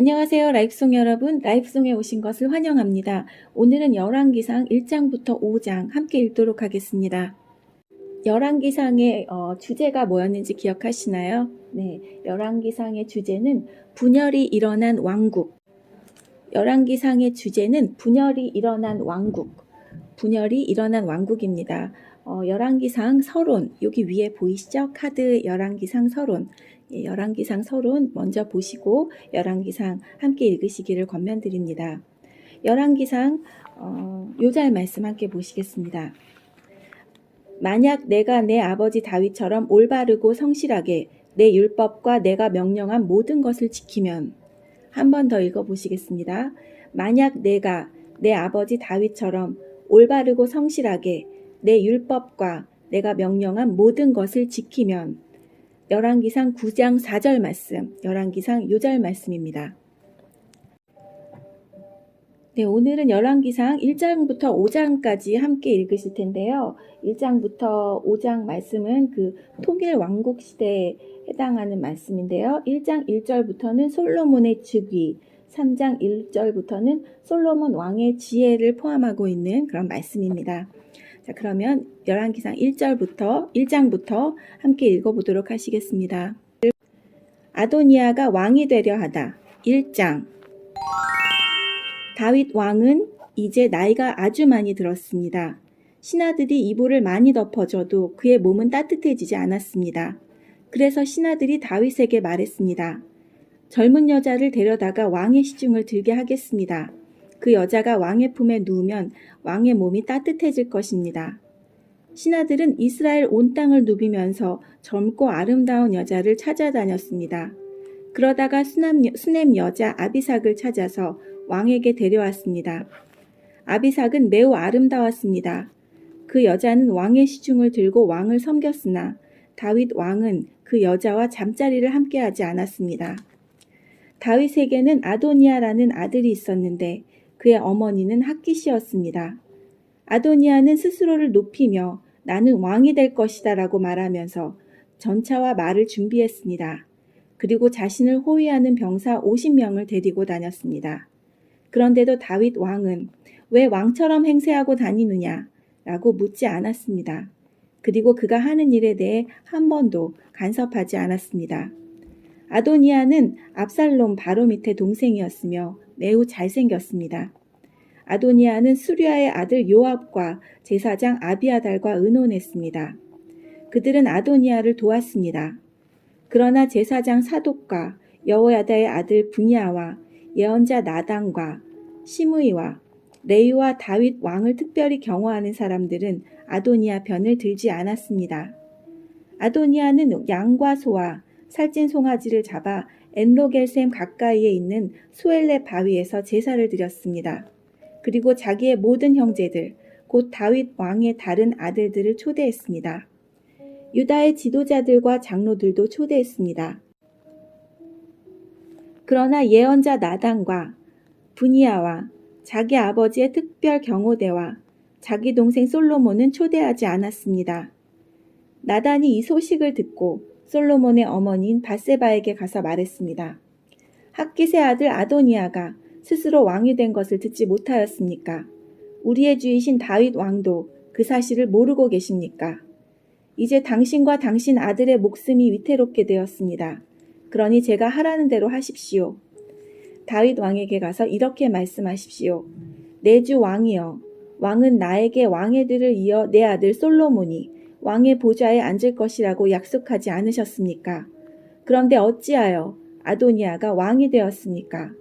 안녕하세요. 라이프송 여러분. 라이프송에 오신 것을 환영합니다. 오늘은 열왕기상 1장부터 5장 함께 읽도록 하겠습니다. 열왕기상의 주제가 뭐였는지 기억하시나요? 네, 열왕기상의 주제는 분열이 일어난 왕국. 열왕기상의 주제는 분열이 일어난 왕국. 분열이 일어난 왕국입니다. 열왕기상 서론, 여기 위에 보이시죠? 카드 열왕기상 서론. 열왕기상 서론 먼저 보시고 열왕기상 함께 읽으시기를 권면드립니다. 열왕기상 요절 말씀 함께 보시겠습니다. 만약 내가 내 아버지 다윗처럼 올바르고 성실하게 내 율법과 내가 명령한 모든 것을 지키면, 한 번 더 읽어보시겠습니다. 만약 내가 내 아버지 다윗처럼 올바르고 성실하게 내 율법과 내가 명령한 모든 것을 지키면, 열왕기상 9장 4절 말씀, 열왕기상 요절 말씀입니다. 네, 오늘은 열왕기상 1장부터 5장까지 함께 읽으실 텐데요. 1장부터 5장 말씀은 그 통일 왕국 시대에 해당하는 말씀인데요. 1장 1절부터는 솔로몬의 즉위, 3장 1절부터는 솔로몬 왕의 지혜를 포함하고 있는 그런 말씀입니다. 자, 그러면 열왕기상 1장부터 함께 읽어보도록 하시겠습니다. 아도니아가 왕이 되려 하다. 1장. 다윗 왕은 이제 나이가 아주 많이 들었습니다. 신하들이 이불을 많이 덮어줘도 그의 몸은 따뜻해지지 않았습니다. 그래서 신하들이 다윗에게 말했습니다. 젊은 여자를 데려다가 왕의 시중을 들게 하겠습니다. 그 여자가 왕의 품에 누우면 왕의 몸이 따뜻해질 것입니다. 신하들은 이스라엘 온 땅을 누비면서 젊고 아름다운 여자를 찾아다녔습니다. 그러다가 수넴 여자 아비삭을 찾아서 왕에게 데려왔습니다. 아비삭은 매우 아름다웠습니다. 그 여자는 왕의 시중을 들고 왕을 섬겼으나 다윗 왕은 그 여자와 잠자리를 함께하지 않았습니다. 다윗에게는 아도니아라는 아들이 있었는데 그의 어머니는 핫기시였습니다. 아도니아는 스스로를 높이며 나는 왕이 될 것이다 라고 말하면서 전차와 말을 준비했습니다. 그리고 자신을 호위하는 병사 50명을 데리고 다녔습니다. 그런데도 다윗 왕은 왜 왕처럼 행세하고 다니느냐 라고 묻지 않았습니다. 그리고 그가 하는 일에 대해 한 번도 간섭하지 않았습니다. 아도니아는 압살롬 바로 밑에 동생이었으며 매우 잘생겼습니다. 아도니아는 수리아의 아들 요압과 제사장 아비아달과 의논했습니다. 그들은 아도니아를 도왔습니다. 그러나 제사장 사독과 여호야다의 아들 분야와 예언자 나단과 시므이와 레위와 다윗 왕을 특별히 경호하는 사람들은 아도니아 편을 들지 않았습니다. 아도니아는 양과 소와 살찐 송아지를 잡아 엔로겔셈 가까이에 있는 수엘레 바위에서 제사를 드렸습니다. 그리고 자기의 모든 형제들, 곧 다윗 왕의 다른 아들들을 초대했습니다. 유다의 지도자들과 장로들도 초대했습니다. 그러나 예언자 나단과 분이아와 자기 아버지의 특별 경호대와 자기 동생 솔로몬은 초대하지 않았습니다. 나단이 이 소식을 듣고 솔로몬의 어머니인 밧세바에게 가서 말했습니다. 핫깃의 아들 아도니아가 스스로 왕이 된 것을 듣지 못하였습니까? 우리의 주이신 다윗 왕도 그 사실을 모르고 계십니까? 이제 당신과 당신 아들의 목숨이 위태롭게 되었습니다. 그러니 제가 하라는 대로 하십시오. 다윗 왕에게 가서 이렇게 말씀하십시오. 내 주 왕이여, 왕은 나에게 왕의 들을 이어 내 아들 솔로몬이 왕의 보좌에 앉을 것이라고 약속하지 않으셨습니까? 그런데 어찌하여 아도니아가 왕이 되었습니까?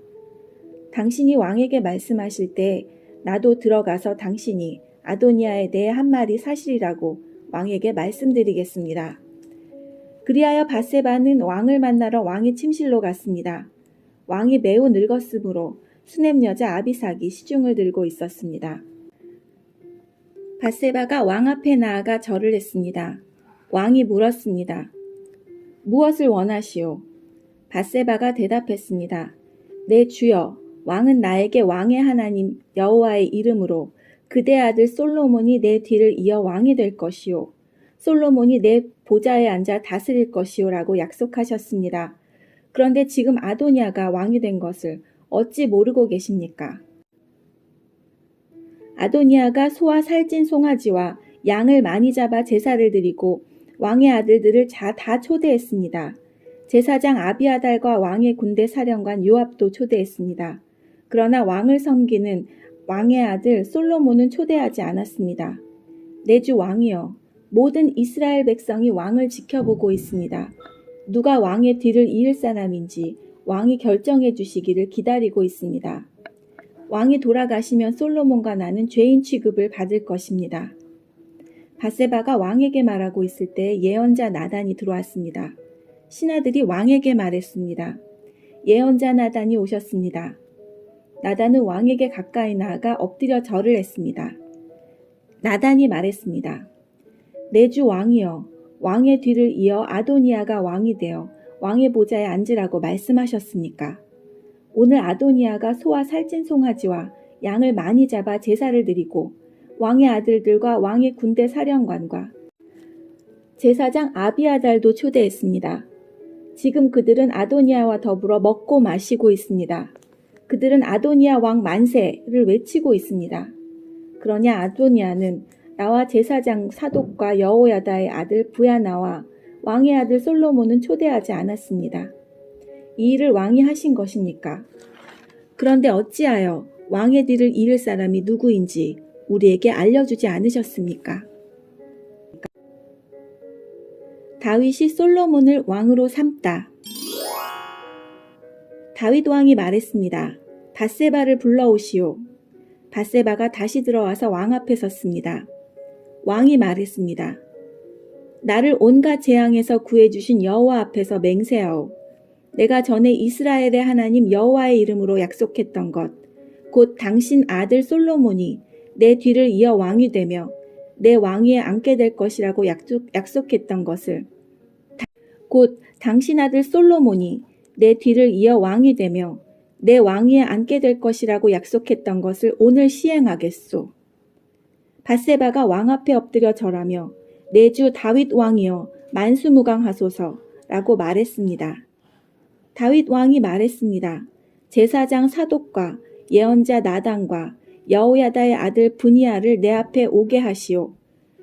당신이 왕에게 말씀하실 때 나도 들어가서 당신이 아도니아에 대해 한 말이 사실이라고 왕에게 말씀드리겠습니다. 그리하여 밧세바는 왕을 만나러 왕의 침실로 갔습니다. 왕이 매우 늙었으므로 수넴 여자 아비삭이 시중을 들고 있었습니다. 밧세바가 왕 앞에 나아가 절을 했습니다. 왕이 물었습니다. 무엇을 원하시오? 밧세바가 대답했습니다. 내 주여, 왕은 나에게 왕의 하나님 여호와의 이름으로 그대 아들 솔로몬이 내 뒤를 이어 왕이 될 것이요. 솔로몬이 내 보좌에 앉아 다스릴 것이요 라고 약속하셨습니다. 그런데 지금 아도니아가 왕이 된 것을 어찌 모르고 계십니까? 아도니아가 소와 살찐 송아지와 양을 많이 잡아 제사를 드리고 왕의 아들들을 다 초대했습니다. 제사장 아비아달과 왕의 군대 사령관 요압도 초대했습니다. 그러나 왕을 섬기는 왕의 아들 솔로몬은 초대하지 않았습니다. 내 주 왕이여, 모든 이스라엘 백성이 왕을 지켜보고 있습니다. 누가 왕의 뒤를 이을 사람인지 왕이 결정해 주시기를 기다리고 있습니다. 왕이 돌아가시면 솔로몬과 나는 죄인 취급을 받을 것입니다. 밧세바가 왕에게 말하고 있을 때 예언자 나단이 들어왔습니다. 신하들이 왕에게 말했습니다. 예언자 나단이 오셨습니다. 나단은 왕에게 가까이 나아가 엎드려 절을 했습니다. 나단이 말했습니다. 내 주 왕이여, 왕의 뒤를 이어 아도니아가 왕이 되어 왕의 보좌에 앉으라고 말씀하셨습니까? 오늘 아도니아가 소와 살찐 송아지와 양을 많이 잡아 제사를 드리고 왕의 아들들과 왕의 군대 사령관과 제사장 아비아달도 초대했습니다. 지금 그들은 아도니아와 더불어 먹고 마시고 있습니다. 그들은 아도니아 왕 만세를 외치고 있습니다. 그러냐 아도니아는 나와 제사장 사독과 여호야다의 아들 부야나와 왕의 아들 솔로몬은 초대하지 않았습니다. 이 일을 왕이 하신 것입니까? 그런데 어찌하여 왕의 뒤를 이을 사람이 누구인지 우리에게 알려주지 않으셨습니까? 다윗이 솔로몬을 왕으로 삼다. 다윗 왕이 말했습니다. 밧세바를 불러오시오. 밧세바가 다시 들어와서 왕 앞에 섰습니다. 왕이 말했습니다. 나를 온갖 재앙에서 구해주신 여호와 앞에서 맹세하오. 내가 전에 이스라엘의 하나님 여호와의 이름으로 약속했던 것, 곧 당신 아들 솔로몬이 내 뒤를 이어 왕이 되며 내 왕위에 앉게 될 것이라고 약속했던 것을, 곧 당신 아들 솔로몬이 내 뒤를 이어 왕이 되며 내 왕위에 앉게 될 것이라고 약속했던 것을 오늘 시행하겠소. 밧세바가 왕 앞에 엎드려 절하며 내 주 다윗 왕이여 만수무강하소서 라고 말했습니다. 다윗 왕이 말했습니다. 제사장 사독과 예언자 나단과 여호야다의 아들 분이야를 내 앞에 오게 하시오.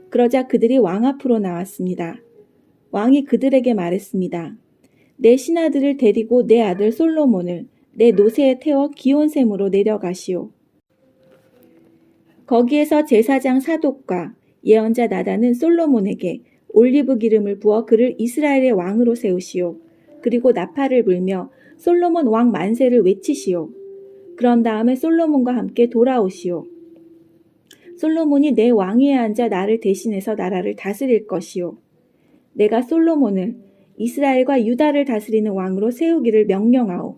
그러자 그들이 왕 앞으로 나왔습니다. 왕이 그들에게 말했습니다. 내 신하들을 데리고 내 아들 솔로몬을 내 노새에 태워 기온샘으로 내려가시오. 거기에서 제사장 사독과 예언자 나단은 솔로몬에게 올리브 기름을 부어 그를 이스라엘의 왕으로 세우시오. 그리고 나팔을 불며 솔로몬 왕 만세를 외치시오. 그런 다음에 솔로몬과 함께 돌아오시오. 솔로몬이 내 왕위에 앉아 나를 대신해서 나라를 다스릴 것이오. 내가 솔로몬을 이스라엘과 유다를 다스리는 왕으로 세우기를 명령하오.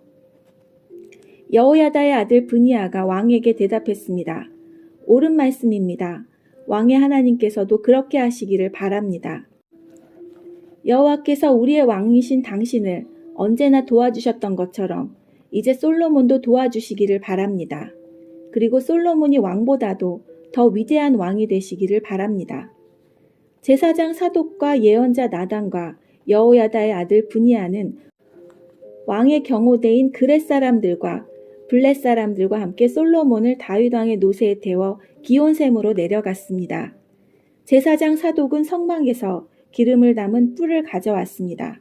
여호야다의 아들 분이야가 왕에게 대답했습니다. 옳은 말씀입니다. 왕의 하나님께서도 그렇게 하시기를 바랍니다. 여호와께서 우리의 왕이신 당신을 언제나 도와주셨던 것처럼 이제 솔로몬도 도와주시기를 바랍니다. 그리고 솔로몬이 왕보다도 더 위대한 왕이 되시기를 바랍니다. 제사장 사독과 예언자 나단과 여호야다의 아들 분이야는 왕의 경호대인 그렛 사람들과 블렛 사람들과 함께 솔로몬을 다윗 왕의 노새에 태워 기온샘으로 내려갔습니다. 제사장 사독은 성막에서 기름을 담은 뿔을 가져왔습니다.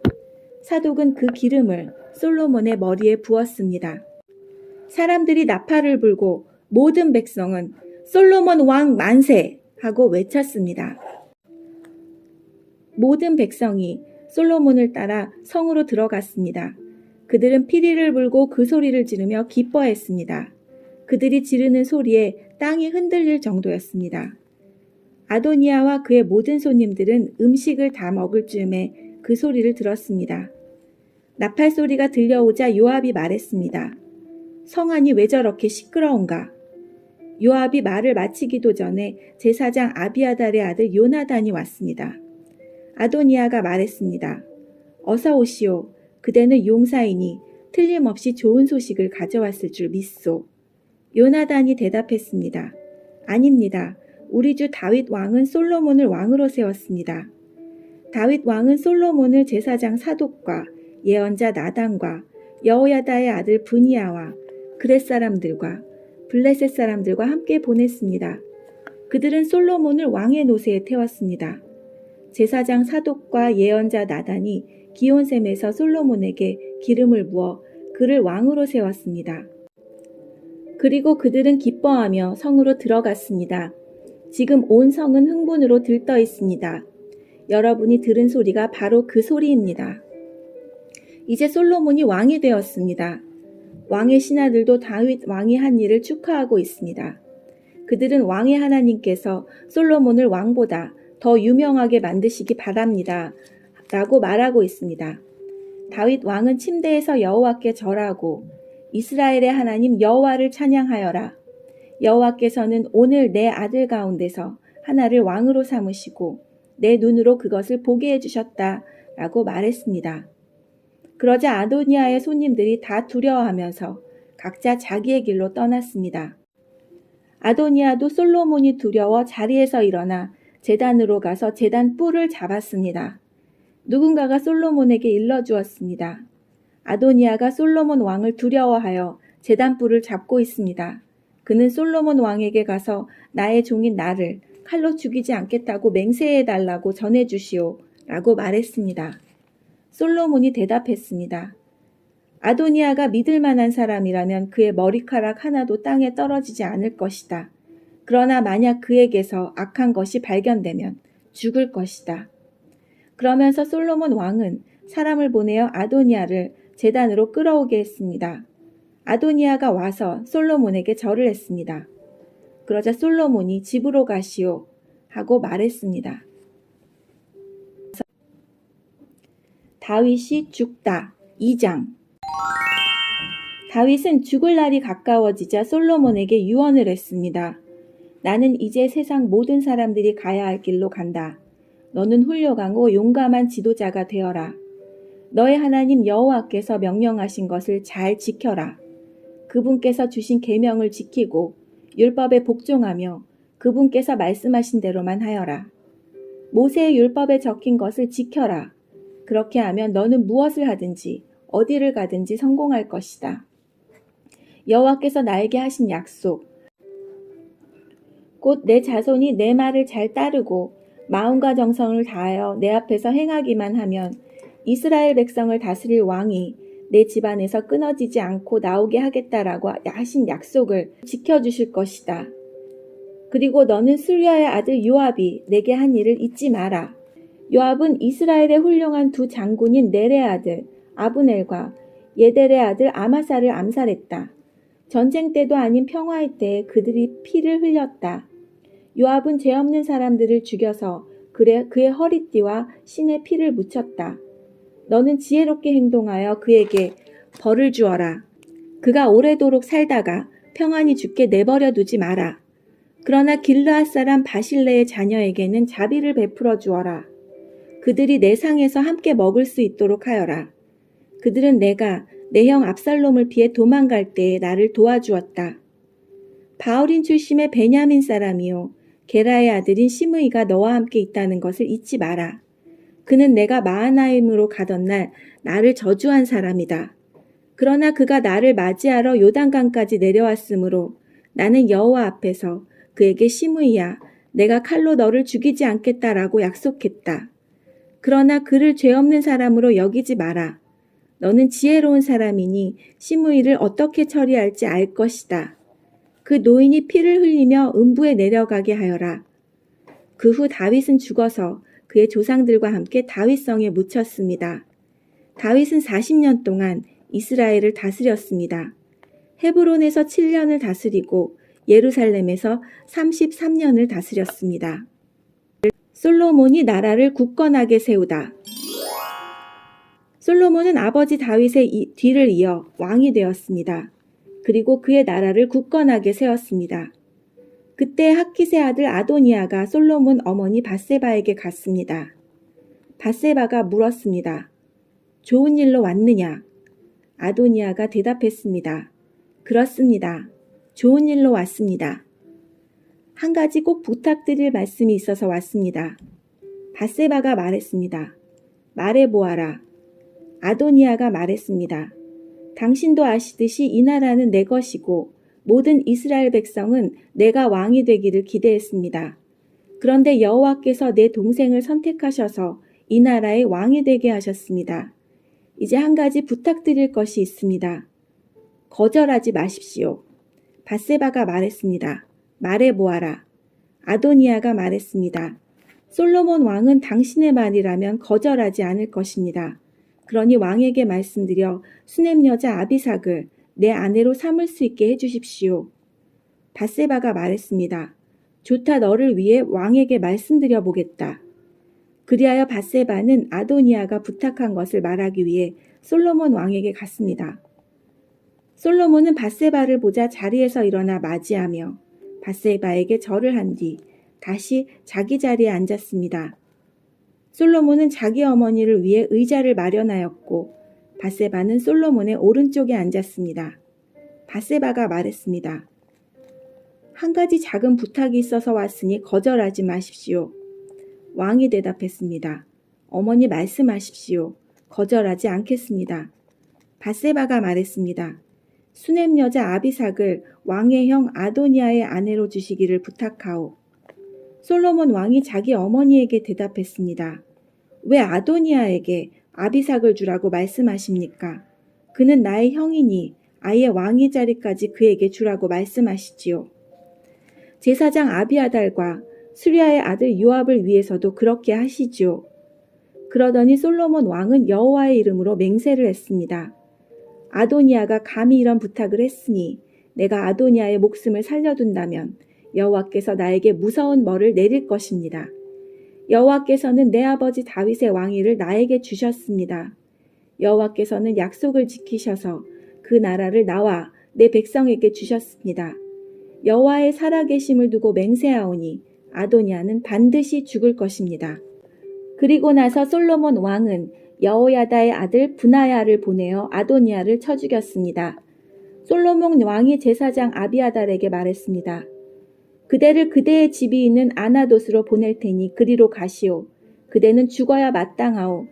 사독은 그 기름을 솔로몬의 머리에 부었습니다. 사람들이 나팔을 불고 모든 백성은 솔로몬 왕 만세! 하고 외쳤습니다. 모든 백성이 솔로몬을 따라 성으로 들어갔습니다. 그들은 피리를 불고 그 소리를 지르며 기뻐했습니다. 그들이 지르는 소리에 땅이 흔들릴 정도였습니다. 아도니아와 그의 모든 손님들은 음식을 다 먹을 즈음에 그 소리를 들었습니다. 나팔 소리가 들려오자 요압이 말했습니다. 성안이 왜 저렇게 시끄러운가? 요압이 말을 마치기도 전에 제사장 아비아달의 아들 요나단이 왔습니다. 아도니아가 말했습니다. 어서 오시오. 그대는 용사이니 틀림없이 좋은 소식을 가져왔을 줄 믿소. 요나단이 대답했습니다. 아닙니다. 우리 주 다윗 왕은 솔로몬을 왕으로 세웠습니다. 다윗 왕은 솔로몬을 제사장 사독과 예언자 나단과 여호야다의 아들 브니야와 그렛 사람들과 블레셋 사람들과 함께 보냈습니다. 그들은 솔로몬을 왕의 노새에 태웠습니다. 제사장 사독과 예언자 나단이 기온샘에서 솔로몬에게 기름을 부어 그를 왕으로 세웠습니다. 그리고 그들은 기뻐하며 성으로 들어갔습니다. 지금 온 성은 흥분으로 들떠 있습니다. 여러분이 들은 소리가 바로 그 소리입니다. 이제 솔로몬이 왕이 되었습니다. 왕의 신하들도 다윗 왕이 한 일을 축하하고 있습니다. 그들은 왕의 하나님께서 솔로몬을 왕보다 더 유명하게 만드시기 바랍니다. 라고 말하고 있습니다. 다윗 왕은 침대에서 여호와께 절하고 이스라엘의 하나님 여호와를 찬양하여라. 여호와께서는 오늘 내 아들 가운데서 하나를 왕으로 삼으시고 내 눈으로 그것을 보게 해주셨다. 라고 말했습니다. 그러자 아도니아의 손님들이 다 두려워하면서 각자 자기의 길로 떠났습니다. 아도니아도 솔로몬이 두려워 자리에서 일어나 제단으로 가서 제단 뿔을 잡았습니다. 누군가가 솔로몬에게 일러주었습니다. 아도니아가 솔로몬 왕을 두려워하여 제단 뿔을 잡고 있습니다. 그는 솔로몬 왕에게 가서 나의 종인 나를 칼로 죽이지 않겠다고 맹세해달라고 전해주시오 라고 말했습니다. 솔로몬이 대답했습니다. 아도니아가 믿을 만한 사람이라면 그의 머리카락 하나도 땅에 떨어지지 않을 것이다. 그러나 만약 그에게서 악한 것이 발견되면 죽을 것이다. 그러면서 솔로몬 왕은 사람을 보내어 아도니아를 제단으로 끌어오게 했습니다. 아도니아가 와서 솔로몬에게 절을 했습니다. 그러자 솔로몬이 집으로 가시오 하고 말했습니다. 다윗이 죽다 2장. 다윗은 죽을 날이 가까워지자 솔로몬에게 유언을 했습니다. 나는 이제 세상 모든 사람들이 가야 할 길로 간다. 너는 훌륭하고 용감한 지도자가 되어라. 너의 하나님 여호와께서 명령하신 것을 잘 지켜라. 그분께서 주신 계명을 지키고 율법에 복종하며 그분께서 말씀하신 대로만 하여라. 모세의 율법에 적힌 것을 지켜라. 그렇게 하면 너는 무엇을 하든지 어디를 가든지 성공할 것이다. 여호와께서 나에게 하신 약속, 곧 내 자손이 내 말을 잘 따르고 마음과 정성을 다하여 내 앞에서 행하기만 하면 이스라엘 백성을 다스릴 왕이 내 집안에서 끊어지지 않고 나오게 하겠다라고 하신 약속을 지켜주실 것이다. 그리고 너는 스루야의 아들 요압이 내게 한 일을 잊지 마라. 요압은 이스라엘의 훌륭한 두 장군인 넬의 아들 아브넬과 예델의 아들 아마사를 암살했다. 전쟁 때도 아닌 평화의 때에 그들이 피를 흘렸다. 요압은 죄 없는 사람들을 죽여서 그의 허리띠와 신의 피를 묻혔다. 너는 지혜롭게 행동하여 그에게 벌을 주어라. 그가 오래도록 살다가 평안히 죽게 내버려 두지 마라. 그러나 길르앗 사람 바실레의 자녀에게는 자비를 베풀어 주어라. 그들이 내 상에서 함께 먹을 수 있도록 하여라. 그들은 내가 내 형 압살롬을 피해 도망갈 때에 나를 도와주었다. 바울인 출신의 베냐민 사람이요 게라의 아들인 시므이가 너와 함께 있다는 것을 잊지 마라. 그는 내가 마하나임으로 가던 날 나를 저주한 사람이다. 그러나 그가 나를 맞이하러 요단강까지 내려왔으므로 나는 여호와 앞에서 그에게 시므이야 내가 칼로 너를 죽이지 않겠다라고 약속했다. 그러나 그를 죄 없는 사람으로 여기지 마라. 너는 지혜로운 사람이니 시므이를 어떻게 처리할지 알 것이다. 그 노인이 피를 흘리며 음부에 내려가게 하여라. 그 후 다윗은 죽어서 그의 조상들과 함께 다윗성에 묻혔습니다. 다윗은 40년 동안 이스라엘을 다스렸습니다. 헤브론에서 7년을 다스리고 예루살렘에서 33년을 다스렸습니다. 솔로몬이 나라를 굳건하게 세우다. 솔로몬은 아버지 다윗의 뒤를 이어 왕이 되었습니다. 그리고 그의 나라를 굳건하게 세웠습니다. 그때 학깃의 아들 아도니아가 솔로몬 어머니 밧세바에게 갔습니다. 밧세바가 물었습니다. 좋은 일로 왔느냐? 아도니아가 대답했습니다. 그렇습니다. 좋은 일로 왔습니다. 한 가지 꼭 부탁드릴 말씀이 있어서 왔습니다. 밧세바가 말했습니다. 말해보아라. 아도니아가 말했습니다. 당신도 아시듯이 이 나라는 내 것이고 모든 이스라엘 백성은 내가 왕이 되기를 기대했습니다. 그런데 여호와께서 내 동생을 선택하셔서 이 나라의 왕이 되게 하셨습니다. 이제 한 가지 부탁드릴 것이 있습니다. 거절하지 마십시오. 밧세바가 말했습니다. 말해보아라. 아도니아가 말했습니다. 솔로몬 왕은 당신의 말이라면 거절하지 않을 것입니다. 그러니 왕에게 말씀드려 수넴 여자 아비삭을 내 아내로 삼을 수 있게 해주십시오. 밧세바가 말했습니다. 좋다, 너를 위해 왕에게 말씀드려 보겠다. 그리하여 밧세바는 아도니아가 부탁한 것을 말하기 위해 솔로몬 왕에게 갔습니다. 솔로몬은 밧세바를 보자 자리에서 일어나 맞이하며 밧세바에게 절을 한 뒤 다시 자기 자리에 앉았습니다. 솔로몬은 자기 어머니를 위해 의자를 마련하였고 밧세바는 솔로몬의 오른쪽에 앉았습니다. 밧세바가 말했습니다. 한 가지 작은 부탁이 있어서 왔으니 거절하지 마십시오. 왕이 대답했습니다. 어머니 말씀하십시오. 거절하지 않겠습니다. 밧세바가 말했습니다. 수넴 여자 아비삭을 왕의 형 아도니아의 아내로 주시기를 부탁하오. 솔로몬 왕이 자기 어머니에게 대답했습니다. 왜 아도니아에게 아비삭을 주라고 말씀하십니까? 그는 나의 형이니 아예 왕의 자리까지 그에게 주라고 말씀하시지요. 제사장 아비아달과 수리아의 아들 요압을 위해서도 그렇게 하시지요. 그러더니 솔로몬 왕은 여호와의 이름으로 맹세를 했습니다. 아도니아가 감히 이런 부탁을 했으니 내가 아도니아의 목숨을 살려둔다면 여호와께서 나에게 무서운 벌을 내릴 것입니다. 여호와께서는 내 아버지 다윗의 왕위를 나에게 주셨습니다. 여호와께서는 약속을 지키셔서 그 나라를 나와 내 백성에게 주셨습니다. 여호와의 살아계심을 두고 맹세하오니 아도니아는 반드시 죽을 것입니다. 그리고 나서 솔로몬 왕은 여호야다의 아들 브나야를 보내어 아도니아를 쳐 죽였습니다. 솔로몬 왕이 제사장 아비아달에게 말했습니다. 그대를 그대의 집이 있는 아나돗으로 보낼 테니 그리로 가시오. 그대는 죽어야 마땅하오.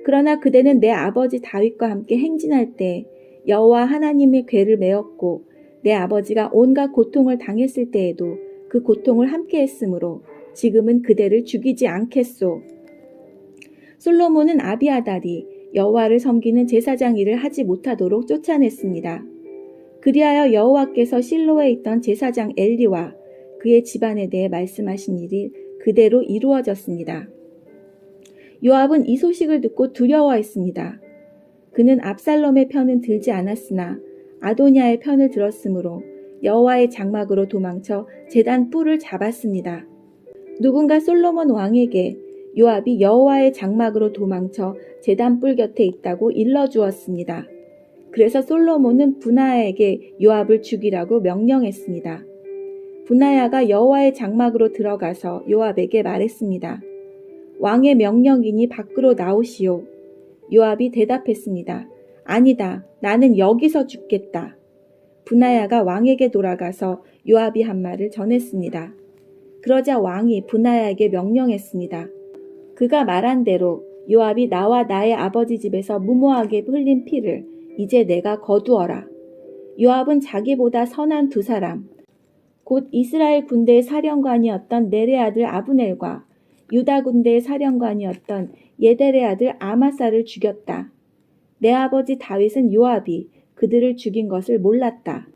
그러나 그대는 내 아버지 다윗과 함께 행진할 때 여호와 하나님의 궤를 메었고 내 아버지가 온갖 고통을 당했을 때에도 그 고통을 함께 했으므로 지금은 그대를 죽이지 않겠소. 솔로몬은 아비아달이 여호와를 섬기는 제사장 일을 하지 못하도록 쫓아냈습니다. 그리하여 여호와께서 실로에 있던 제사장 엘리와 그의 집안에 대해 말씀하신 일이 그대로 이루어졌습니다. 요압은 이 소식을 듣고 두려워했습니다. 그는 압살롬의 편은 들지 않았으나 아도니아의 편을 들었으므로 여호와의 장막으로 도망쳐 제단 뿔을 잡았습니다. 누군가 솔로몬 왕에게 요압이 여호와의 장막으로 도망쳐 제단 뿔 곁에 있다고 일러주었습니다. 그래서 솔로몬은 브나야에게 요압을 죽이라고 명령했습니다. 브나야가 여호와의 장막으로 들어가서 요압에게 말했습니다. 왕의 명령이니 밖으로 나오시오. 요압이 대답했습니다. 아니다. 나는 여기서 죽겠다. 브나야가 왕에게 돌아가서 요압이 한 말을 전했습니다. 그러자 왕이 브나야에게 명령했습니다. 그가 말한 대로 요압이 나와 나의 아버지 집에서 무모하게 흘린 피를 이제 내가 거두어라. 요압은 자기보다 선한 두 사람, 곧 이스라엘 군대의 사령관이었던 넬의 아들 아브넬과 유다 군대의 사령관이었던 예델의 아들 아마사를 죽였다. 내 아버지 다윗은 요압이 그들을 죽인 것을 몰랐다.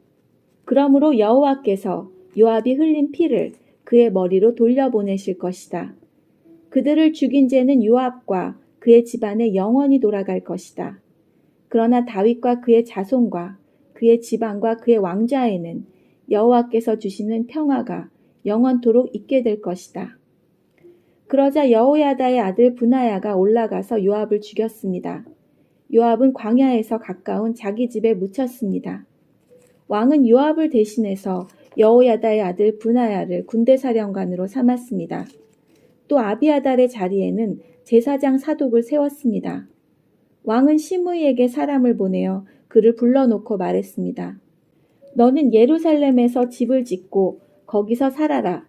그러므로 여호와께서 요압이 흘린 피를 그의 머리로 돌려보내실 것이다. 그들을 죽인 죄는 요압과 그의 집안에 영원히 돌아갈 것이다. 그러나 다윗과 그의 자손과 그의 집안과 그의 왕좌에는 여호와께서 주시는 평화가 영원토록 있게 될 것이다. 그러자 여호야다의 아들 브나야가 올라가서 요압을 죽였습니다. 요압은 광야에서 가까운 자기 집에 묻혔습니다. 왕은 요압을 대신해서 여호야다의 아들 브나야를 군대사령관으로 삼았습니다. 또 아비아달의 자리에는 제사장 사독을 세웠습니다. 왕은 시므이에게 사람을 보내어 그를 불러놓고 말했습니다. 너는 예루살렘에서 집을 짓고 거기서 살아라.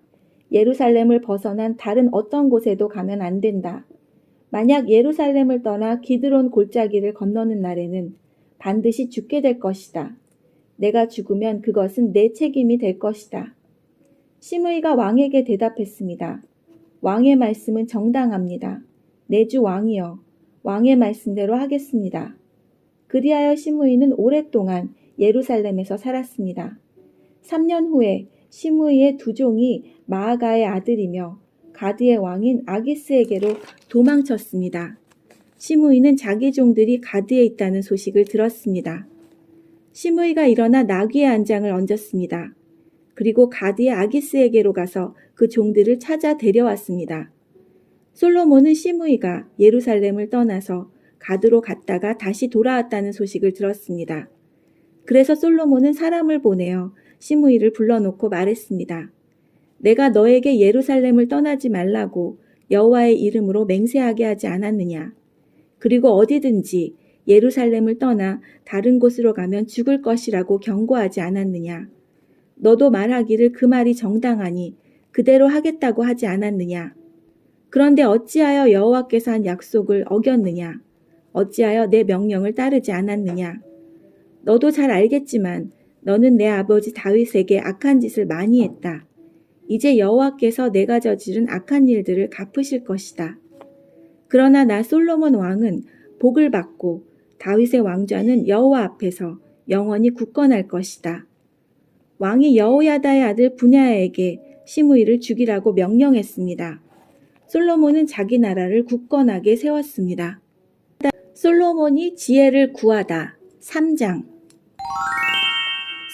예루살렘을 벗어난 다른 어떤 곳에도 가면 안 된다. 만약 예루살렘을 떠나 기드론 골짜기를 건너는 날에는 반드시 죽게 될 것이다. 내가 죽으면 그것은 내 책임이 될 것이다. 시므이가 왕에게 대답했습니다. 왕의 말씀은 정당합니다. 내 주 왕이여, 왕의 말씀대로 하겠습니다. 그리하여 시므이는 오랫동안 예루살렘에서 살았습니다. 3년 후에 시므이의 두 종이 마아가의 아들이며 가드의 왕인 아기스에게로 도망쳤습니다. 시므이는 자기 종들이 가드에 있다는 소식을 들었습니다. 시므이가 일어나 나귀의 안장을 얹었습니다. 그리고 가드의 아기스에게로 가서 그 종들을 찾아 데려왔습니다. 솔로몬은 시므이가 예루살렘을 떠나서 가드로 갔다가 다시 돌아왔다는 소식을 들었습니다. 그래서 솔로몬은 사람을 보내어 시므이를 불러놓고 말했습니다. 내가 너에게 예루살렘을 떠나지 말라고 여호와의 이름으로 맹세하게 하지 않았느냐? 그리고 어디든지 예루살렘을 떠나 다른 곳으로 가면 죽을 것이라고 경고하지 않았느냐? 너도 말하기를 그 말이 정당하니 그대로 하겠다고 하지 않았느냐? 그런데 어찌하여 여호와께서 한 약속을 어겼느냐? 어찌하여 내 명령을 따르지 않았느냐? 너도 잘 알겠지만 너는 내 아버지 다윗에게 악한 짓을 많이 했다. 이제 여호와께서 내가 저지른 악한 일들을 갚으실 것이다. 그러나 나 솔로몬 왕은 복을 받고 다윗의 왕좌는 여호와 앞에서 영원히 굳건할 것이다. 왕이 여호야다의 아들 분야에게 시므이를 죽이라고 명령했습니다. 솔로몬은 자기 나라를 굳건하게 세웠습니다. 솔로몬이 지혜를 구하다. 3장.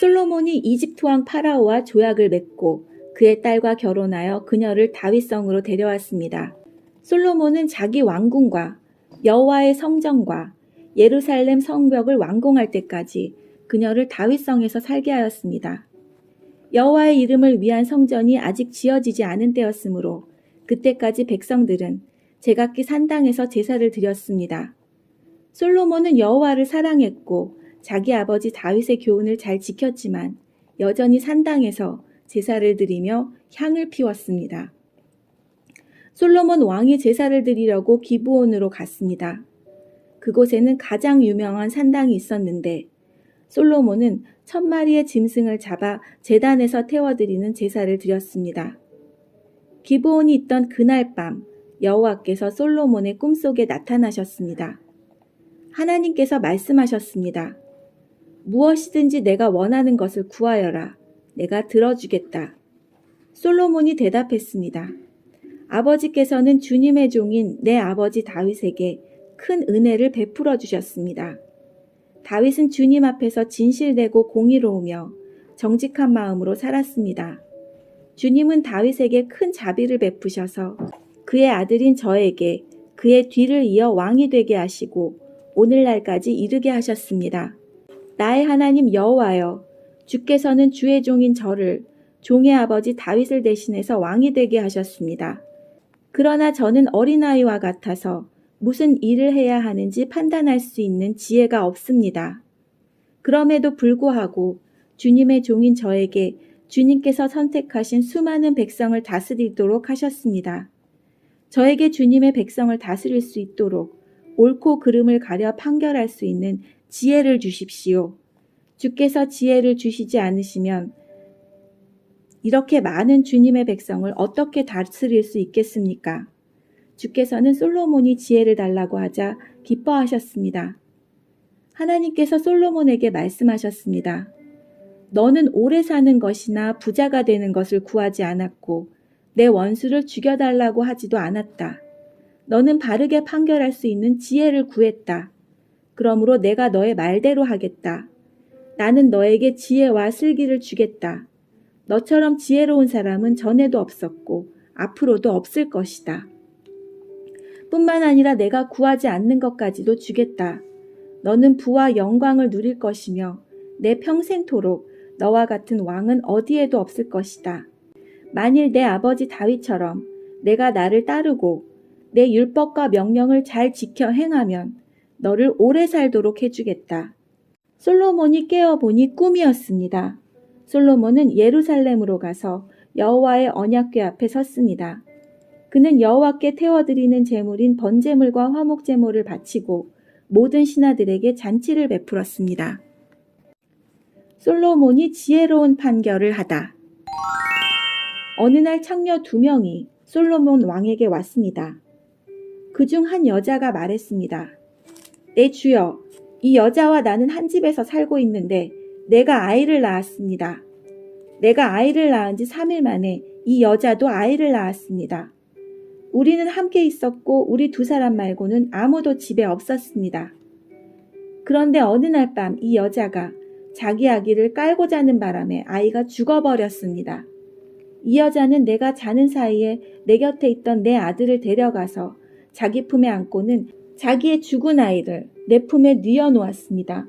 솔로몬이 이집트 왕 파라오와 조약을 맺고 그의 딸과 결혼하여 그녀를 다윗성으로 데려왔습니다. 솔로몬은 자기 왕궁과 여호와의 성전과 예루살렘 성벽을 완공할 때까지 그녀를 다윗성에서 살게 하였습니다. 여호와의 이름을 위한 성전이 아직 지어지지 않은 때였으므로 그때까지 백성들은 제각기 산당에서 제사를 드렸습니다. 솔로몬은 여호와를 사랑했고 자기 아버지 다윗의 교훈을 잘 지켰지만 여전히 산당에서 제사를 드리며 향을 피웠습니다. 솔로몬 왕이 제사를 드리려고 기브온으로 갔습니다. 그곳에는 가장 유명한 산당이 있었는데 솔로몬은 1000마리의 짐승을 잡아 제단에서 태워드리는 제사를 드렸습니다. 기브온이 있던 그날 밤 여호와께서 솔로몬의 꿈속에 나타나셨습니다. 하나님께서 말씀하셨습니다. 무엇이든지 내가 원하는 것을 구하여라. 내가 들어주겠다. 솔로몬이 대답했습니다. 아버지께서는 주님의 종인 내 아버지 다윗에게 큰 은혜를 베풀어 주셨습니다. 다윗은 주님 앞에서 진실되고 공의로우며 정직한 마음으로 살았습니다. 주님은 다윗에게 큰 자비를 베푸셔서 그의 아들인 저에게 그의 뒤를 이어 왕이 되게 하시고 오늘날까지 이르게 하셨습니다. 나의 하나님 여호와여, 주께서는 주의 종인 저를 종의 아버지 다윗을 대신해서 왕이 되게 하셨습니다. 그러나 저는 어린아이와 같아서 무슨 일을 해야 하는지 판단할 수 있는 지혜가 없습니다. 그럼에도 불구하고 주님의 종인 저에게 주님께서 선택하신 수많은 백성을 다스리도록 하셨습니다. 저에게 주님의 백성을 다스릴 수 있도록 옳고 그름을 가려 판결할 수 있는 지혜를 주십시오. 주께서 지혜를 주시지 않으시면 이렇게 많은 주님의 백성을 어떻게 다스릴 수 있겠습니까? 주께서는 솔로몬이 지혜를 달라고 하자 기뻐하셨습니다. 하나님께서 솔로몬에게 말씀하셨습니다. 너는 오래 사는 것이나 부자가 되는 것을 구하지 않았고 내 원수를 죽여달라고 하지도 않았다. 너는 바르게 판결할 수 있는 지혜를 구했다. 그러므로 내가 너의 말대로 하겠다. 나는 너에게 지혜와 슬기를 주겠다. 너처럼 지혜로운 사람은 전에도 없었고 앞으로도 없을 것이다. 뿐만 아니라 내가 구하지 않는 것까지도 주겠다. 너는 부와 영광을 누릴 것이며 내 평생토록 너와 같은 왕은 어디에도 없을 것이다. 만일 내 아버지 다윗처럼 내가 나를 따르고 내 율법과 명령을 잘 지켜 행하면 너를 오래 살도록 해주겠다. 솔로몬이 깨어보니 꿈이었습니다. 솔로몬은 예루살렘으로 가서 여호와의 언약궤 앞에 섰습니다. 그는 여호와께 태워드리는 제물인 번제물과 화목제물을 바치고 모든 신하들에게 잔치를 베풀었습니다. 솔로몬이 지혜로운 판결을 하다. 어느 날 창녀 2명이 솔로몬 왕에게 왔습니다. 그중 한 여자가 말했습니다. 내 주여, 이 여자와 나는 한 집에서 살고 있는데 내가 아이를 낳았습니다. 내가 아이를 낳은 지 3일 만에 이 여자도 아이를 낳았습니다. 우리는 함께 있었고 우리 2사람 말고는 아무도 집에 없었습니다. 그런데 어느 날 밤 이 여자가 자기 아기를 깔고 자는 바람에 아이가 죽어버렸습니다. 이 여자는 내가 자는 사이에 내 곁에 있던 내 아들을 데려가서 자기 품에 안고는 자기의 죽은 아이를 내 품에 뉘어놓았습니다.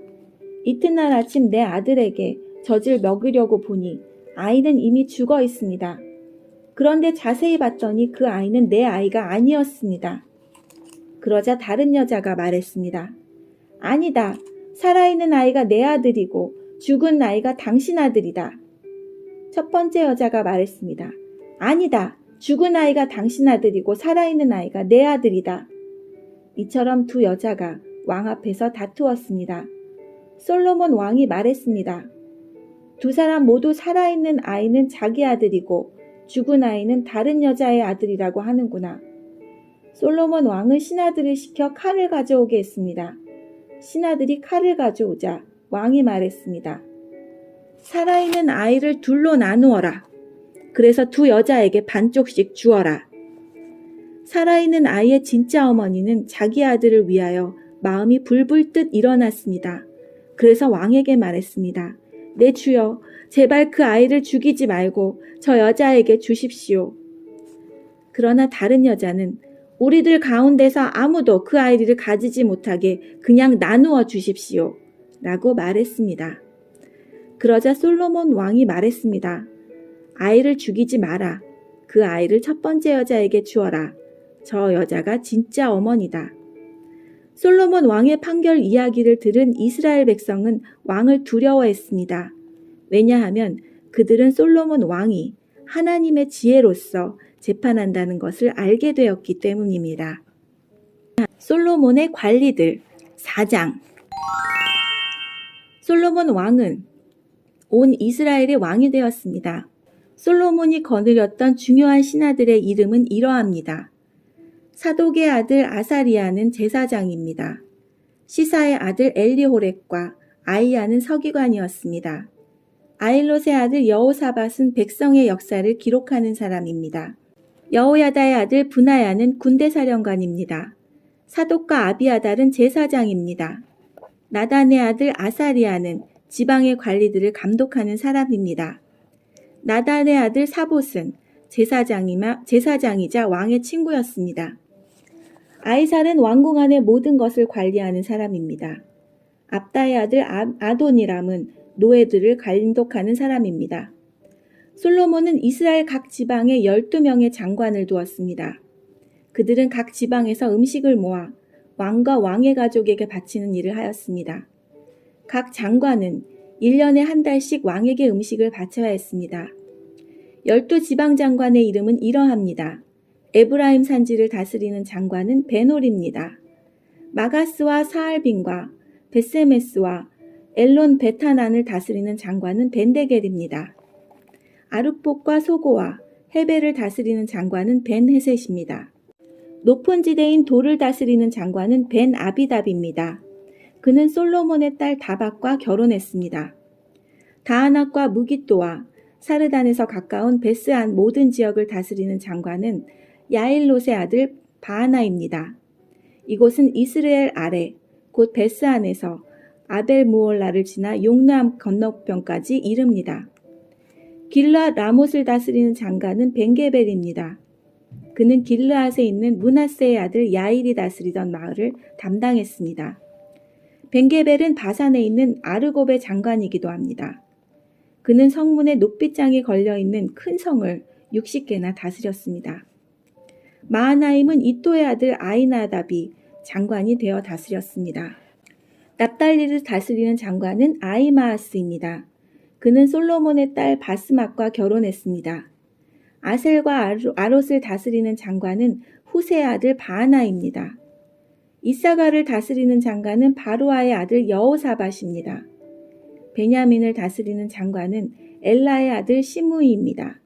이튿날 아침 내 아들에게 젖을 먹이려고 보니 아이는 이미 죽어 있습니다. 그런데 자세히 봤더니 그 아이는 내 아이가 아니었습니다. 그러자 다른 여자가 말했습니다. 아니다. 살아있는 아이가 내 아들이고 죽은 아이가 당신 아들이다. 첫 번째 여자가 말했습니다. 아니다. 죽은 아이가 당신 아들이고 살아있는 아이가 내 아들이다. 이처럼 2 여자가 왕 앞에서 다투었습니다. 솔로몬 왕이 말했습니다. 2사람 모두 살아있는 아이는 자기 아들이고 죽은 아이는 다른 여자의 아들이라고 하는구나. 솔로몬 왕은 신하들을 시켜 칼을 가져오게 했습니다. 신하들이 칼을 가져오자 왕이 말했습니다. 살아있는 아이를 둘로 나누어라. 그래서 2 여자에게 반쪽씩 주어라. 살아있는 아이의 진짜 어머니는 자기 아들을 위하여 마음이 불불 듯 일어났습니다. 그래서 왕에게 말했습니다. 내 주여, 제발 그 아이를 죽이지 말고 저 여자에게 주십시오. 그러나 다른 여자는 우리들 가운데서 아무도 그 아이를 가지지 못하게 그냥 나누어 주십시오. 라고 말했습니다. 그러자 솔로몬 왕이 말했습니다. 아이를 죽이지 마라. 그 아이를 첫 번째 여자에게 주어라. 저 여자가 진짜 어머니다. 솔로몬 왕의 판결 이야기를 들은 이스라엘 백성은 왕을 두려워했습니다. 왜냐하면 그들은 솔로몬 왕이 하나님의 지혜로서 재판한다는 것을 알게 되었기 때문입니다. 솔로몬의 관리들 4장. 솔로몬 왕은 온 이스라엘의 왕이 되었습니다. 솔로몬이 거느렸던 중요한 신하들의 이름은 이러합니다. 사독의 아들 아사리아는 제사장입니다. 시사의 아들 엘리호렙과 아이야는 서기관이었습니다. 아일롯의 아들 여호사밧은 백성의 역사를 기록하는 사람입니다. 여호야다의 아들 브나야는 군대사령관입니다. 사독과 아비아달은 제사장입니다. 나단의 아들 아사리아는 지방의 관리들을 감독하는 사람입니다. 나단의 아들 사봇은 제사장이자 왕의 친구였습니다. 아이살은 왕궁 안의 모든 것을 관리하는 사람입니다. 압다의 아들 아도니람은 노예들을 감독하는 사람입니다. 솔로몬은 이스라엘 각 지방에 12명의 장관을 두었습니다. 그들은 각 지방에서 음식을 모아 왕과 왕의 가족에게 바치는 일을 하였습니다. 각 장관은 1년에 한 달씩 왕에게 음식을 바쳐야 했습니다. 12지방 장관의 이름은 이러합니다. 에브라임 산지를 다스리는 장관은 베놀입니다. 마가스와 사알빈과 베세메스와 엘론 베타난을 다스리는 장관은 벤데겔입니다. 아르폭과 소고와 헤벨을 다스리는 장관은 벤헤셋입니다. 높은 지대인 돌을 다스리는 장관은 벤 아비답입니다. 그는 솔로몬의 딸 다박과 결혼했습니다. 다하낙과 무깃도와 사르단에서 가까운 베스안 모든 지역을 다스리는 장관은 야일롯의 아들 바하나입니다. 이곳은 이스라엘 아래 곧 베스안에서 아벨무올라를 지나 용남 건너편까지 이릅니다. 길르앗 라못을 다스리는 장관은 벤게벨입니다. 그는 길르앗에 있는 므낫세의 아들 야일이 다스리던 마을을 담당했습니다. 벤게벨은 바산에 있는 아르곱의 장관이기도 합니다. 그는 성문에 녹빗장이 걸려있는 큰 성을 60개나 다스렸습니다. 마하나임은 이또의 아들 아이나답이 장관이 되어 다스렸습니다. 납달리를 다스리는 장관은 아이마아스입니다. 그는 솔로몬의 딸 바스맛과 결혼했습니다. 아셀과 아롯을 다스리는 장관은 후세의 아들 바하나입니다. 이사가를 다스리는 장관은 바루아의 아들 여호사밧입니다. 베냐민을 다스리는 장관은 엘라의 아들 시므이입니다.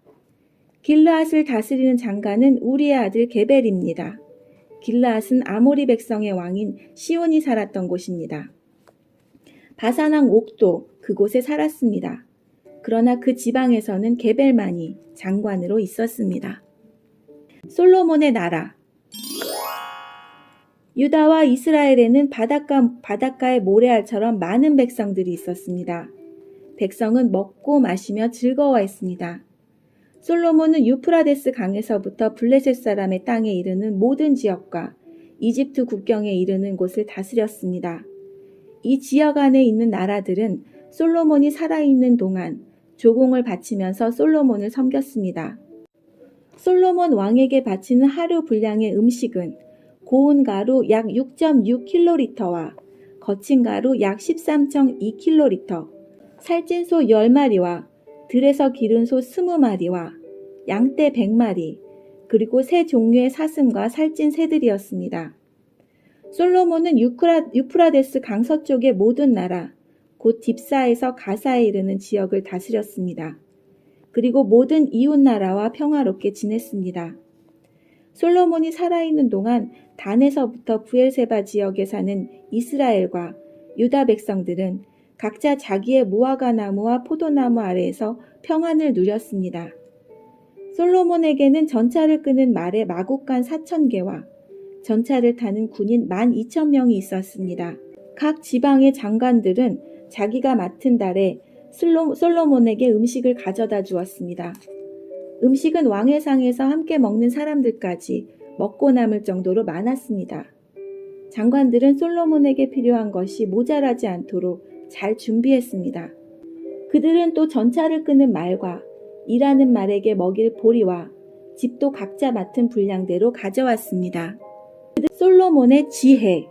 길르앗을 다스리는 장관은 우리의 아들 게벨입니다. 길르앗은 아모리 백성의 왕인 시온이 살았던 곳입니다. 바산 왕 옥도 그곳에 살았습니다. 그러나 그 지방에서는 게벨만이 장관으로 있었습니다. 솔로몬의 나라. 유다와 이스라엘에는 바닷가의 모래알처럼 많은 백성들이 있었습니다. 백성은 먹고 마시며 즐거워했습니다. 솔로몬은 유프라데스 강에서부터 블레셋 사람의 땅에 이르는 모든 지역과 이집트 국경에 이르는 곳을 다스렸습니다. 이 지역 안에 있는 나라들은 솔로몬이 살아있는 동안 조공을 바치면서 솔로몬을 섬겼습니다. 솔로몬 왕에게 바치는 하루 분량의 음식은 고운 가루 약 6.6kg와 거친 가루 약 13.2kg, 살찐 소 10마리와 들에서 기른 소 20마리와 양떼 100마리, 그리고 새 종류의 사슴과 살찐 새들이었습니다. 솔로몬은 유프라데스 강 서쪽의 모든 나라, 곧 딥사에서 가사에 이르는 지역을 다스렸습니다. 그리고 모든 이웃 나라와 평화롭게 지냈습니다. 솔로몬이 살아있는 동안 단에서부터 부엘세바 지역에 사는 이스라엘과 유다 백성들은 각자 자기의 무화과 나무와 포도나무 아래에서 평안을 누렸습니다. 솔로몬에게는 전차를 끄는 말의 마국간 4,000개와 전차를 타는 군인 12,000명이 있었습니다. 각 지방의 장관들은 자기가 맡은 달에 솔로몬에게 음식을 가져다 주었습니다. 음식은 왕의 상에서 함께 먹는 사람들까지 먹고 남을 정도로 많았습니다. 장관들은 솔로몬에게 필요한 것이 모자라지 않도록 잘 준비했습니다. 그들은 또 전차를 끄는 말과 일하는 말에게 먹일 보리와 집도 각자 맡은 분량대로 가져왔습니다. 솔로몬의 지혜.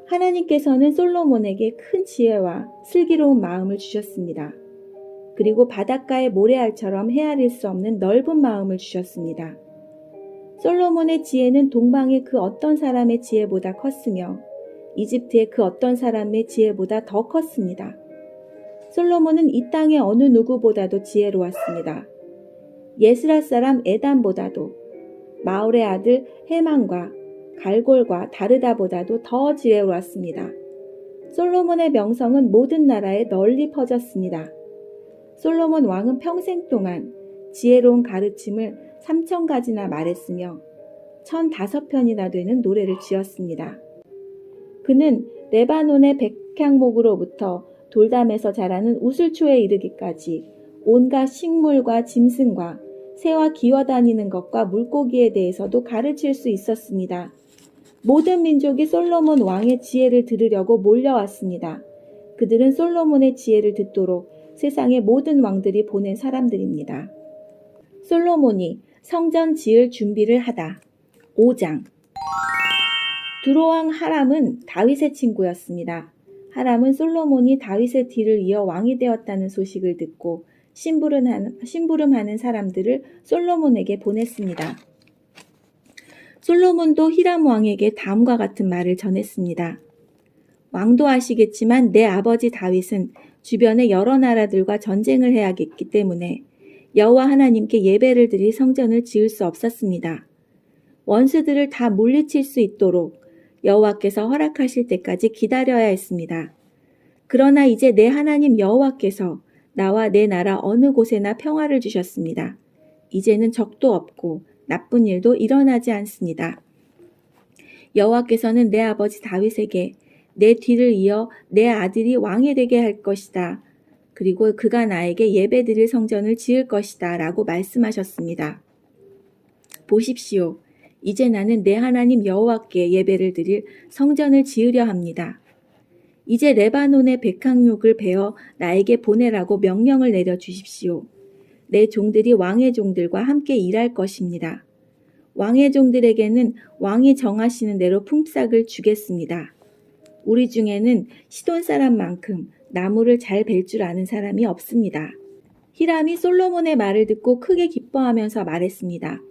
하나님께서는 솔로몬에게 큰 지혜와 슬기로운 마음을 주셨습니다. 그리고 바닷가의 모래알처럼 헤아릴 수 없는 넓은 마음을 주셨습니다. 솔로몬의 지혜는 동방의 그 어떤 사람의 지혜보다 컸으며 이집트의 그 어떤 사람의 지혜보다 더 컸습니다. 솔로몬은 이 땅의 어느 누구보다도 지혜로웠습니다. 예스라 사람 에담보다도, 마올의 아들 헤만과 갈골과 다르다보다도 더 지혜로웠습니다. 솔로몬의 명성은 모든 나라에 널리 퍼졌습니다. 솔로몬 왕은 평생 동안 지혜로운 가르침을 3,000가지나 말했으며 1,005편이나 되는 노래를 지었습니다. 그는 레바논의 백향목으로부터 돌담에서 자라는 우슬초에 이르기까지 온갖 식물과 짐승과 새와 기어다니는 것과 물고기에 대해서도 가르칠 수 있었습니다. 모든 민족이 솔로몬 왕의 지혜를 들으려고 몰려왔습니다. 그들은 솔로몬의 지혜를 듣도록 세상의 모든 왕들이 보낸 사람들입니다. 솔로몬이 성전 지을 준비를 하다. 5장. 두로왕 하람은 다윗의 친구였습니다. 하람은 솔로몬이 다윗의 뒤를 이어 왕이 되었다는 소식을 듣고 심부름하는 사람들을 솔로몬에게 보냈습니다. 솔로몬도 히람 왕에게 다음과 같은 말을 전했습니다. 왕도 아시겠지만 내 아버지 다윗은 주변의 여러 나라들과 전쟁을 해야겠기 때문에 여호와 하나님께 예배를 드릴 성전을 지을 수 없었습니다. 원수들을 다 물리칠 수 있도록 여호와께서 허락하실 때까지 기다려야 했습니다. 그러나 이제 내 하나님 여호와께서 나와 내 나라 어느 곳에나 평화를 주셨습니다. 이제는 적도 없고 나쁜 일도 일어나지 않습니다. 여호와께서는 내 아버지 다윗에게 내 뒤를 이어 내 아들이 왕이 되게 할 것이다. 그리고 그가 나에게 예배드릴 성전을 지을 것이다 라고 말씀하셨습니다. 보십시오. 이제 나는 내 하나님 여호와께 예배를 드릴 성전을 지으려 합니다. 이제 레바논의 백향목을 베어 나에게 보내라고 명령을 내려주십시오. 내 종들이 왕의 종들과 함께 일할 것입니다. 왕의 종들에게는 왕이 정하시는 대로 품삯을 주겠습니다. 우리 중에는 시돈 사람만큼 나무를 잘 벨 줄 아는 사람이 없습니다. 히람이 솔로몬의 말을 듣고 크게 기뻐하면서 말했습니다.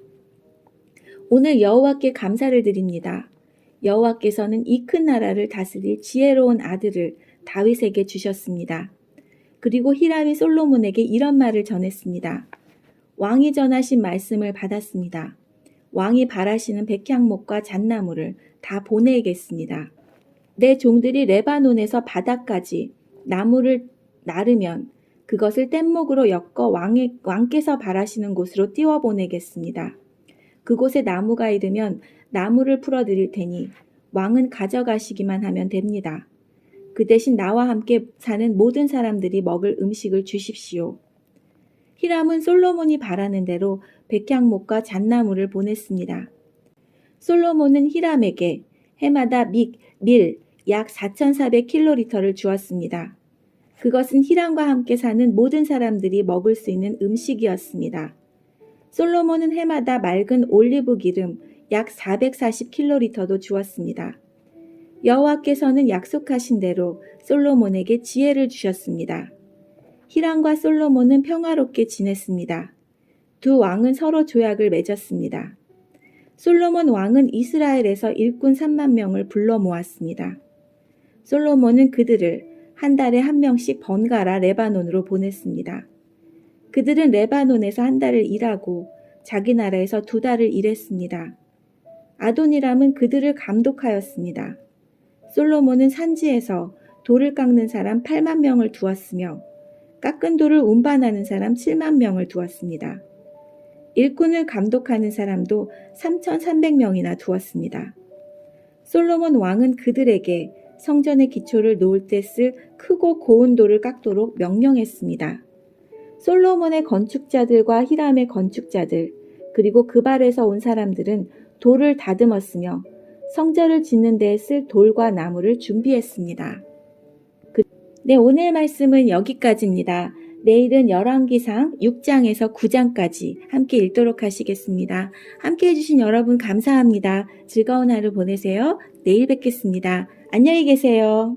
오늘 여호와께 감사를 드립니다. 여호와께서는 이 큰 나라를 다스릴 지혜로운 아들을 다윗에게 주셨습니다. 그리고 히람이 솔로몬에게 이런 말을 전했습니다. 왕이 전하신 말씀을 받았습니다. 왕이 바라시는 백향목과 잣나무를 다 보내겠습니다. 내 종들이 레바논에서 바다까지 나무를 나르면 그것을 뗏목으로 엮어 왕께서 바라시는 곳으로 띄워보내겠습니다. 그곳에 나무가 이르면 나무를 풀어드릴 테니 왕은 가져가시기만 하면 됩니다. 그 대신 나와 함께 사는 모든 사람들이 먹을 음식을 주십시오. 히람은 솔로몬이 바라는 대로 백향목과 잣나무를 보냈습니다. 솔로몬은 히람에게 해마다 밀 약 4,400킬로리터를 주었습니다. 그것은 히람과 함께 사는 모든 사람들이 먹을 수 있는 음식이었습니다. 솔로몬은 해마다 맑은 올리브 기름 약 440킬로리터도 주었습니다. 여호와께서는 약속하신 대로 솔로몬에게 지혜를 주셨습니다. 히람과 솔로몬은 평화롭게 지냈습니다. 두 왕은 서로 조약을 맺었습니다. 솔로몬 왕은 이스라엘에서 일꾼 3만 명을 불러 모았습니다. 솔로몬은 그들을 한 달에 한 명씩 번갈아 레바논으로 보냈습니다. 그들은 레바논에서 한 달을 일하고 자기 나라에서 2달을 일했습니다. 아도니람은 그들을 감독하였습니다. 솔로몬은 산지에서 돌을 깎는 사람 8만 명을 두었으며 깎은 돌을 운반하는 사람 7만 명을 두었습니다. 일꾼을 감독하는 사람도 3,300명이나 두었습니다. 솔로몬 왕은 그들에게 성전의 기초를 놓을 때 쓸 크고 고운 돌을 깎도록 명령했습니다. 솔로몬의 건축자들과 히람의 건축자들 그리고 그발에서 온 사람들은 돌을 다듬었으며 성전을 짓는 데에 쓸 돌과 나무를 준비했습니다. 네, 오늘 말씀은 여기까지입니다. 내일은 열왕기상 6장에서 9장까지 함께 읽도록 하시겠습니다. 함께 해주신 여러분 감사합니다. 즐거운 하루 보내세요. 내일 뵙겠습니다. 안녕히 계세요.